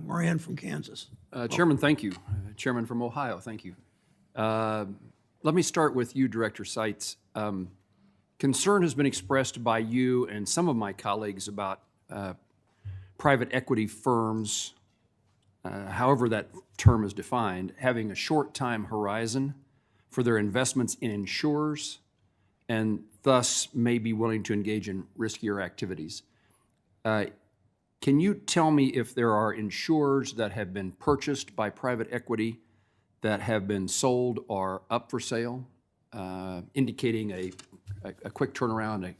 Moran from Kansas. Chairman, thank you. Chairman from Ohio, thank you. Let me start with you, Director Seitz. Concern has been expressed by you and some of my colleagues about private equity firms, however that term is defined, having a short time horizon for their investments in insurers and thus may be willing to engage in riskier activities. Can you tell me if there are insurers that have been purchased by private equity that have been sold or up for sale, indicating a quick turnaround?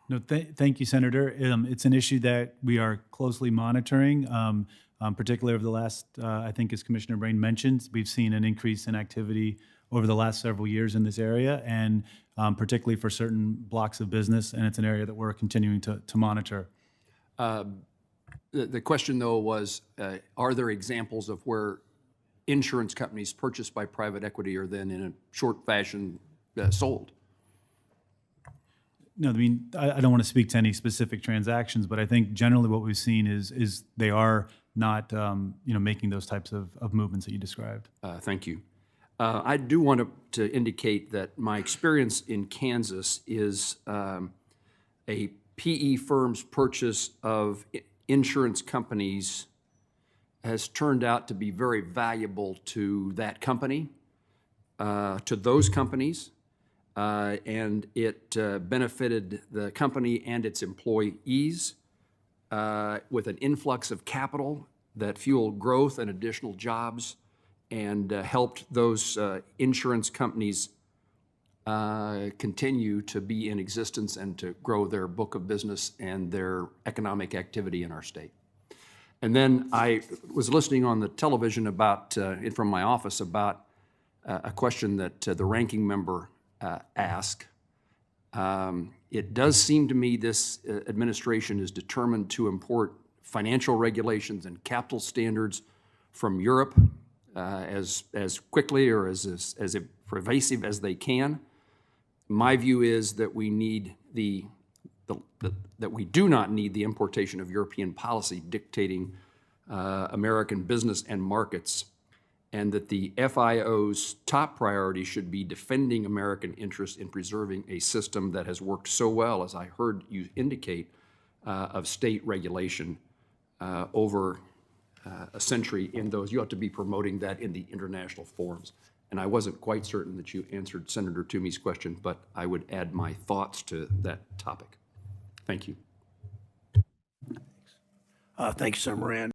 No, thank you, Senator. It's an issue that we are closely monitoring, particularly over the last, I think as Commissioner Brain mentioned, we've seen an increase in activity over the last several years in this area, and particularly for certain blocks of business, and it's an area that we're continuing to monitor. The question, though, was, are there examples of where insurance companies purchased by private equity are then in a short fashion sold? No, I mean, I don't want to speak to any specific transactions, but I think generally what we've seen is they are not, making those types of movements that you described. Thank you. I do want to indicate that my experience in Kansas is a PE firm's purchase of insurance companies has turned out to be very valuable to that company, to those companies, and it benefited the company and its employees with an influx of capital that fueled growth and additional jobs and helped those insurance companies continue to be in existence and to grow their book of business and their economic activity in our state. And then I was listening on the television about, from my office, about a question that the ranking member asked. It does seem to me this administration is determined to import financial regulations and capital standards from Europe as quickly or as pervasive as they can. My view is that we need that we do not need the importation of European policy dictating American business and markets, and that the FIO's top priority should be defending American interests in preserving a system that has worked so well, as I heard you indicate, of state regulation over a century in those. You ought to be promoting that in the international forums. And I wasn't quite certain that you answered Senator Toomey's question, but I would add my thoughts to that topic. Thank you. Thank you, Senator Moran.